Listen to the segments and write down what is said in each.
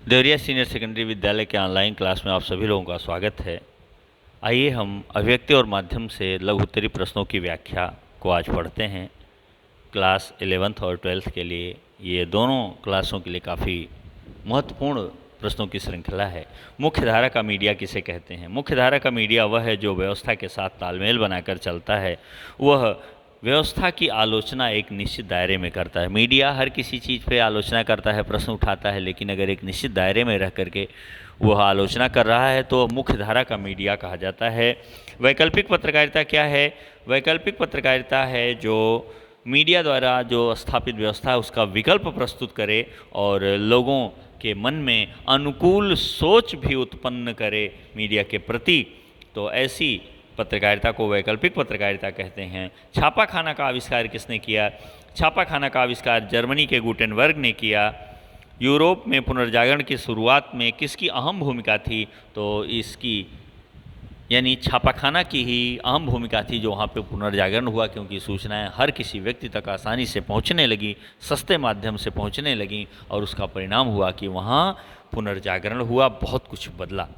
Deoria senior secondary विद्यालय के online class में आप सभी लोगों का स्वागत है। आइए हम अभिव्यक्ति और माध्यम से लघु उत्तरीय प्रश्नों की व्याख्या को आज पढ़ते हैं। क्लास 11th और 12th के लिए ये दोनों क्लासों के लिए काफ़ी महत्वपूर्ण प्रश्नों की श्रृंखला है। मुख्य धारा का मीडिया किसे कहते हैं? मुख्य धारा का मीडिया वह है जो व्यवस्था के साथ तालमेल बनाकर चलता है, वह व्यवस्था की आलोचना एक निश्चित दायरे में करता है। मीडिया हर किसी चीज़ पे आलोचना करता है, प्रश्न उठाता है, लेकिन अगर एक निश्चित दायरे में रह करके वह आलोचना कर रहा है तो मुख्य धारा का मीडिया कहा जाता है। वैकल्पिक पत्रकारिता क्या है? वैकल्पिक पत्रकारिता है जो मीडिया द्वारा जो स्थापित व्यवस्था है उसका विकल्प प्रस्तुत करे और लोगों के मन में अनुकूल सोच भी उत्पन्न करे मीडिया के प्रति, तो ऐसी पत्रकारिता को वैकल्पिक पत्रकारिता कहते हैं। छापाखाना का आविष्कार किसने किया? छापाखाना का आविष्कार जर्मनी के गुटेनबर्ग ने किया। यूरोप में पुनर्जागरण की शुरुआत में किसकी अहम भूमिका थी? तो इसकी यानी छापाखाना की ही अहम भूमिका थी जो वहाँ पे पुनर्जागरण हुआ, क्योंकि सूचनाएं हर किसी व्यक्ति तक आसानी से पहुँचने लगी, सस्ते माध्यम से पहुँचने लगी और उसका परिणाम हुआ कि वहाँ पुनर्जागरण हुआ, बहुत कुछ बदला।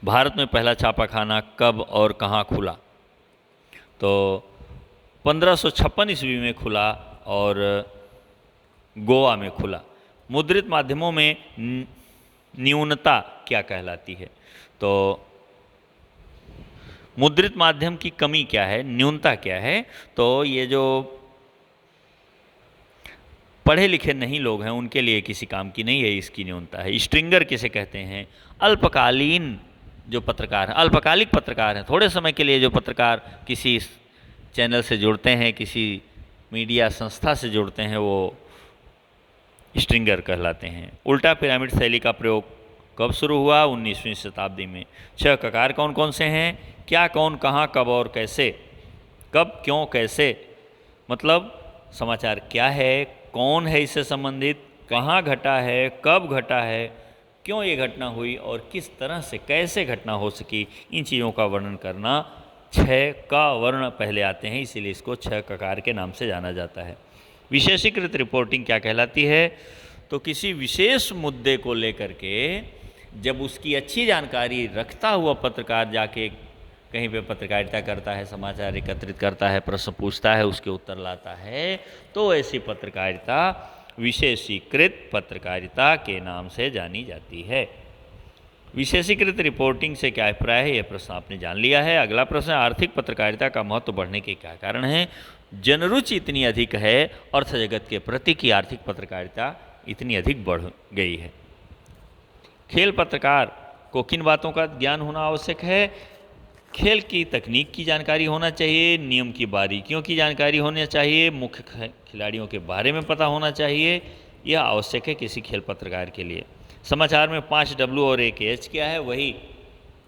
भारत में पहला छापाखाना कब और कहाँ खुला? तो 1556 ईस्वी में खुला और गोवा में खुला। मुद्रित माध्यमों में न्यूनता क्या कहलाती है? तो मुद्रित माध्यम की कमी क्या है, न्यूनता क्या है? तो ये जो पढ़े लिखे नहीं लोग हैं उनके लिए किसी काम की नहीं है, इसकी न्यूनता है। स्ट्रिंगर किसे कहते हैं? अल्पकालीन जो पत्रकार हैं, अल्पकालिक पत्रकार हैं, थोड़े समय के लिए जो पत्रकार किसी चैनल से जुड़ते हैं, किसी मीडिया संस्था से जुड़ते हैं, वो स्ट्रिंगर कहलाते हैं। उल्टा पिरामिड शैली का प्रयोग कब शुरू हुआ? 19वीं शताब्दी में। 6 ककार कौन कौन से हैं? क्या, कौन, कहाँ, कब और कैसे। कब, क्यों, कैसे मतलब समाचार क्या है, कौन है इससे संबंधित, कहाँ घटा है, कब घटा है, क्यों ये घटना हुई और किस तरह से कैसे घटना हो सकी, इन चीज़ों का वर्णन करना। 6 का वर्ण पहले आते हैं, इसीलिए इसको 6 ककार के नाम से जाना जाता है। विशेषीकृत रिपोर्टिंग क्या कहलाती है? तो किसी विशेष मुद्दे को लेकर के जब उसकी अच्छी जानकारी रखता हुआ पत्रकार जाके कहीं पे पत्रकारिता करता है, समाचार एकत्रित करता है, प्रश्न पूछता है, उसके उत्तर लाता है, तो ऐसी पत्रकारिता विशेषीकृत पत्रकारिता के नाम से जानी जाती है। विशेषीकृत रिपोर्टिंग से क्या अभिप्राय है, यह प्रश्न आपने जान लिया है। अगला प्रश्न, आर्थिक पत्रकारिता का महत्व बढ़ने के क्या कारण है? जनरुचि इतनी अधिक है अर्थ जगत के प्रति कि आर्थिक पत्रकारिता इतनी अधिक बढ़ गई है। खेल पत्रकार को किन बातों का ज्ञान होना आवश्यक है? खेल की तकनीक की जानकारी होना चाहिए, नियम की बारीकियों की जानकारी होनी चाहिए, मुख्य खिलाड़ियों के बारे में पता होना चाहिए। यह आवश्यक है किसी खेल पत्रकार के लिए। समाचार में 5 W और 1 H क्या है? वही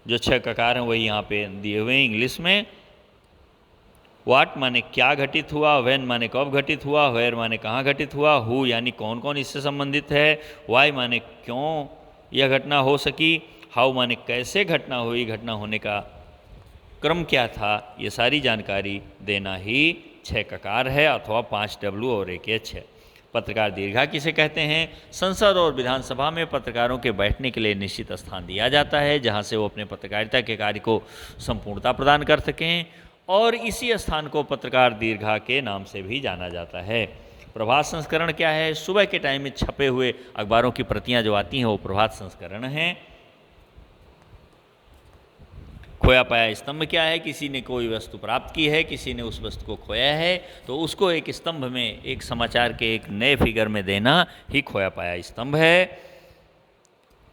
जो 6 ककार हैं वही यहाँ पे दिए हुए हैं इंग्लिश में। वाट माने क्या घटित हुआ, व्हेन माने कब घटित हुआ, वेयर माने कहाँ घटित हुआ, हु यानी कौन कौन इससे संबंधित है, वाई माने क्यों यह घटना हो सकी, हाउ माने कैसे घटना हुई, घटना होने का क्रम क्या था, ये सारी जानकारी देना ही 6 ककार है अथवा 5 W और 1 H है। पत्रकार दीर्घा किसे कहते हैं? संसद और विधानसभा में पत्रकारों के बैठने के लिए निश्चित स्थान दिया जाता है जहां से वो अपने पत्रकारिता के कार्य को संपूर्णता प्रदान कर सकें, और इसी स्थान को पत्रकार दीर्घा के नाम से भी जाना जाता है। प्रभात संस्करण क्या है? सुबह के टाइम में छपे हुए अखबारों की प्रतियां जो आती हैं वो प्रभात संस्करण हैं। खोया पाया स्तंभ क्या है? किसी ने कोई वस्तु प्राप्त की है, किसी ने उस वस्तु को खोया है, तो उसको एक स्तंभ में, एक समाचार के एक नए फिगर में देना ही खोया पाया स्तंभ है।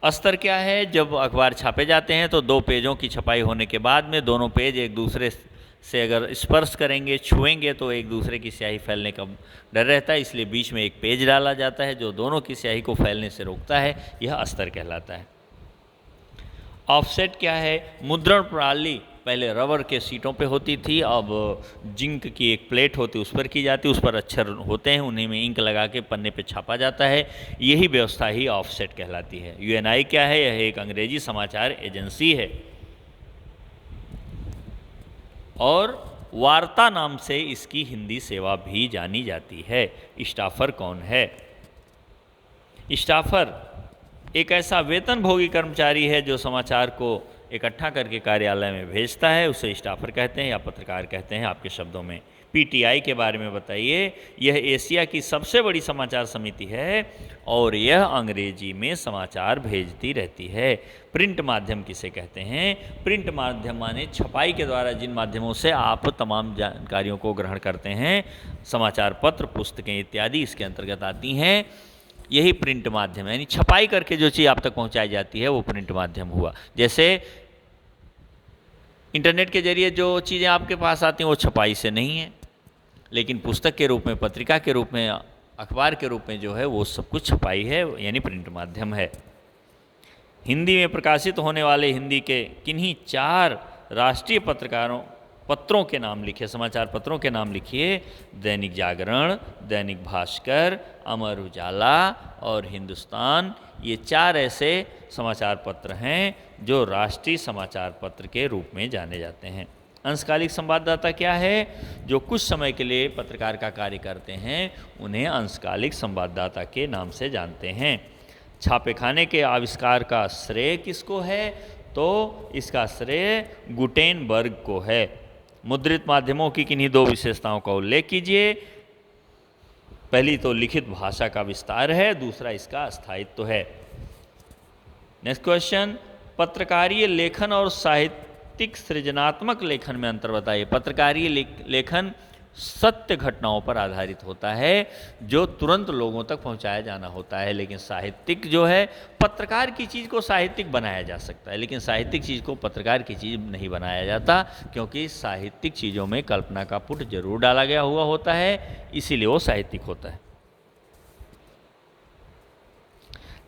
अस्तर क्या है? जब अखबार छापे जाते हैं तो 2 पेजों की छपाई होने के बाद में दोनों पेज एक दूसरे से अगर स्पर्श करेंगे, छुएंगे, तो एक दूसरे की स्याही फैलने का डर रहता है, इसलिए बीच में एक पेज डाला जाता है जो दोनों की स्याही को फैलने से रोकता है। यह अस्तर कहलाता है। ऑफसेट क्या है? मुद्रण प्रणाली पहले रबर के सीटों पे होती थी, अब जिंक की एक प्लेट होती उस पर की जाती, उस पर अक्षर होते हैं, उन्हीं में इंक लगा के पन्ने पे छापा जाता है। यही व्यवस्था ही ऑफसेट कहलाती है। यूएनआई क्या है? यह एक अंग्रेजी समाचार एजेंसी है और वार्ता नाम से इसकी हिंदी सेवा भी जानी जाती है। स्टाफर कौन है? स्टाफर एक ऐसा वेतनभोगी कर्मचारी है जो समाचार को इकट्ठा करके कार्यालय में भेजता है, उसे स्टाफर कहते हैं या पत्रकार कहते हैं आपके शब्दों में। पीटीआई के बारे में बताइए। यह एशिया की सबसे बड़ी समाचार समिति है और यह अंग्रेजी में समाचार भेजती रहती है। प्रिंट माध्यम किसे कहते हैं? प्रिंट माध्यम माने छपाई के द्वारा जिन माध्यमों से आप तमाम जानकारियों को ग्रहण करते हैं, समाचार पत्र, पुस्तकें इत्यादि इसके अंतर्गत आती हैं। यही प्रिंट माध्यम है, यानी छपाई करके जो चीज़ आप तक पहुंचाई जाती है वो प्रिंट माध्यम हुआ। जैसे इंटरनेट के जरिए जो चीज़ें आपके पास आती हैं वो छपाई से नहीं है, लेकिन पुस्तक के रूप में, पत्रिका के रूप में, अखबार के रूप में जो है वो सब कुछ छपाई है, यानी प्रिंट माध्यम है। हिंदी में प्रकाशित होने वाले हिंदी के किन्हीं 4 राष्ट्रीय पत्रों के नाम लिखिए, समाचार पत्रों के नाम लिखिए। दैनिक जागरण, दैनिक भास्कर, अमर उजाला और हिंदुस्तान। ये 4 ऐसे समाचार पत्र हैं जो राष्ट्रीय समाचार पत्र के रूप में जाने जाते हैं। अंशकालिक संवाददाता क्या है? जो कुछ समय के लिए पत्रकार का कार्य करते हैं उन्हें अंशकालिक संवाददाता के नाम से जानते हैं। छापेखाने के आविष्कार का श्रेय किसको है? तो इसका श्रेय गुटेनबर्ग को है। मुद्रित माध्यमों की किन्हीं 2 विशेषताओं का उल्लेख कीजिए। पहली तो लिखित भाषा का विस्तार है, दूसरा इसका स्थायित्व है। नेक्स्ट क्वेश्चन, पत्रकारीय लेखन और साहित्यिक सृजनात्मक लेखन में अंतर बताइए। पत्रकारीय लेखन सत्य घटनाओं पर आधारित होता है जो तुरंत लोगों तक पहुंचाया जाना होता है, लेकिन साहित्यिक जो है, पत्रकार की चीज़ को साहित्यिक बनाया जा सकता है, लेकिन साहित्यिक चीज़ को पत्रकार की चीज़ नहीं बनाया जाता, क्योंकि साहित्यिक चीज़ों में कल्पना का पुट जरूर डाला गया हुआ होता है, इसीलिए वो साहित्यिक होता है।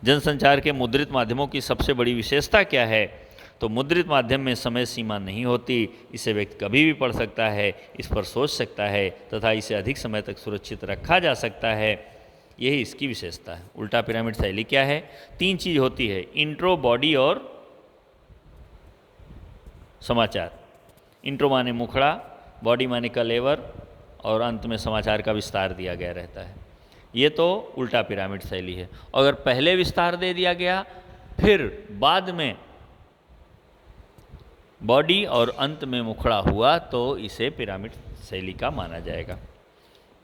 जनसंचार के मुद्रित माध्यमों की सबसे बड़ी विशेषता क्या है? तो मुद्रित माध्यम में समय सीमा नहीं होती, इसे व्यक्ति कभी भी पढ़ सकता है, इस पर सोच सकता है तथा इसे अधिक समय तक सुरक्षित रखा जा सकता है, यही इसकी विशेषता है। उल्टा पिरामिड शैली क्या है? 3 चीज़ होती है, इंट्रो, बॉडी और समाचार। इंट्रो माने मुखड़ा, बॉडी माने कलेवर और अंत में समाचार का विस्तार दिया गया रहता है। ये तो उल्टा पिरामिड शैली है। अगर पहले विस्तार दे दिया गया फिर बाद में बॉडी और अंत में मुखड़ा हुआ तो इसे पिरामिड शैली का माना जाएगा।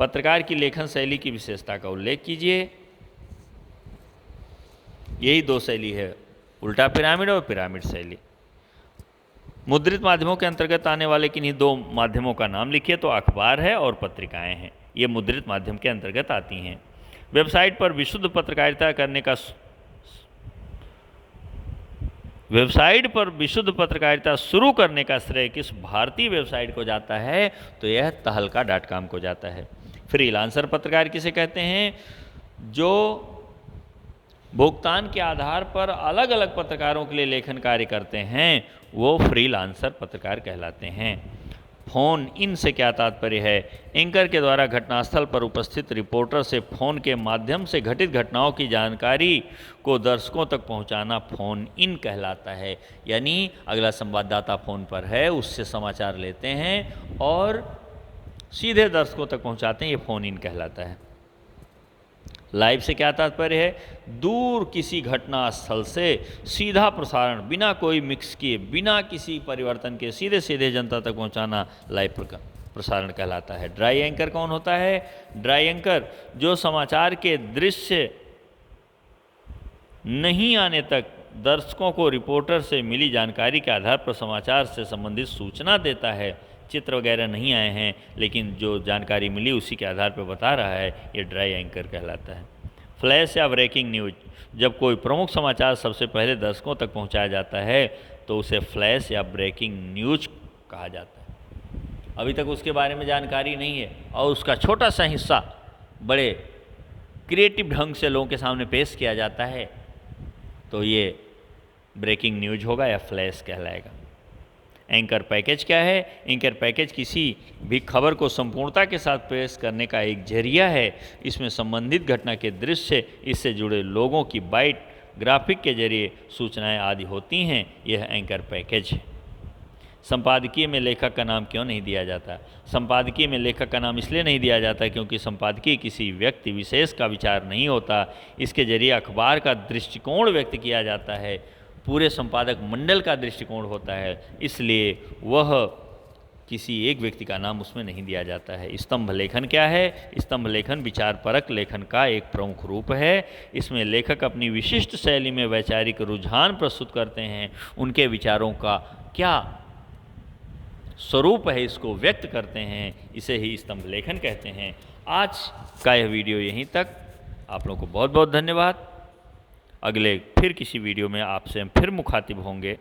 पत्रकार की लेखन शैली की विशेषता का उल्लेख कीजिए। यही 2 शैली है, उल्टा पिरामिड और पिरामिड शैली। मुद्रित माध्यमों के अंतर्गत आने वाले किन्हीं 2 माध्यमों का नाम लिखिए। तो अखबार है और पत्रिकाएं हैं, ये मुद्रित माध्यम के अंतर्गत आती हैं। वेबसाइट पर विशुद्ध पत्रकारिता शुरू करने का श्रेय किस भारतीय वेबसाइट को जाता है? तो यह तहलका.com को जाता है। फ्रीलांसर पत्रकार किसे कहते हैं? जो भुगतान के आधार पर अलग अलग पत्रकारों के लिए लेखन कार्य करते हैं वो फ्रीलांसर पत्रकार कहलाते हैं। फ़ोन इन से क्या तात्पर्य है? एंकर के द्वारा घटनास्थल पर उपस्थित रिपोर्टर से फ़ोन के माध्यम से घटित घटनाओं की जानकारी को दर्शकों तक पहुंचाना फ़ोन इन कहलाता है। यानी अगला संवाददाता फ़ोन पर है, उससे समाचार लेते हैं और सीधे दर्शकों तक पहुंचाते हैं, ये फ़ोन इन कहलाता है। लाइव से क्या तात्पर्य है? दूर किसी घटना स्थल से सीधा प्रसारण, बिना कोई मिक्स किए, बिना किसी परिवर्तन के सीधे सीधे जनता तक पहुंचाना लाइव प्रसारण कहलाता है। ड्राई एंकर कौन होता है? ड्राई एंकर जो समाचार के दृश्य नहीं आने तक दर्शकों को रिपोर्टर से मिली जानकारी के आधार पर समाचार से संबंधित सूचना देता है। चित्र वगैरह नहीं आए हैं लेकिन जो जानकारी मिली उसी के आधार पर बता रहा है, ये ड्राई एंकर कहलाता है। फ्लैश या ब्रेकिंग न्यूज, जब कोई प्रमुख समाचार सबसे पहले दर्शकों तक पहुंचाया जाता है तो उसे फ्लैश या ब्रेकिंग न्यूज कहा जाता है। अभी तक उसके बारे में जानकारी नहीं है और उसका छोटा सा हिस्सा बड़े क्रिएटिव ढंग से लोगों के सामने पेश किया जाता है तो ये ब्रेकिंग न्यूज होगा या फ्लैश कहलाएगा। एंकर पैकेज क्या है? एंकर पैकेज किसी भी खबर को संपूर्णता के साथ पेश करने का एक जरिया है। इसमें संबंधित घटना के दृश्य, इससे जुड़े लोगों की बाइट, ग्राफिक के जरिए सूचनाएं आदि होती हैं। यह एंकर पैकेज है। संपादकीय में लेखक का नाम क्यों नहीं दिया जाता? संपादकीय में लेखक का नाम इसलिए नहीं दिया जाता क्योंकि संपादकीय किसी व्यक्ति विशेष का विचार नहीं होता, इसके जरिए अखबार का दृष्टिकोण व्यक्त किया जाता है, पूरे संपादक मंडल का दृष्टिकोण होता है, इसलिए वह किसी एक व्यक्ति का नाम उसमें नहीं दिया जाता है। स्तंभ लेखन क्या है? स्तंभ लेखन विचारपरक लेखन का एक प्रमुख रूप है। इसमें लेखक अपनी विशिष्ट शैली में वैचारिक रुझान प्रस्तुत करते हैं, उनके विचारों का क्या स्वरूप है इसको व्यक्त करते हैं, इसे ही स्तंभ लेखन कहते हैं। आज का यह वीडियो यहीं तक। आप लोगों को बहुत बहुत धन्यवाद। अगले फिर किसी वीडियो में आपसे हम फिर मुखातिब होंगे।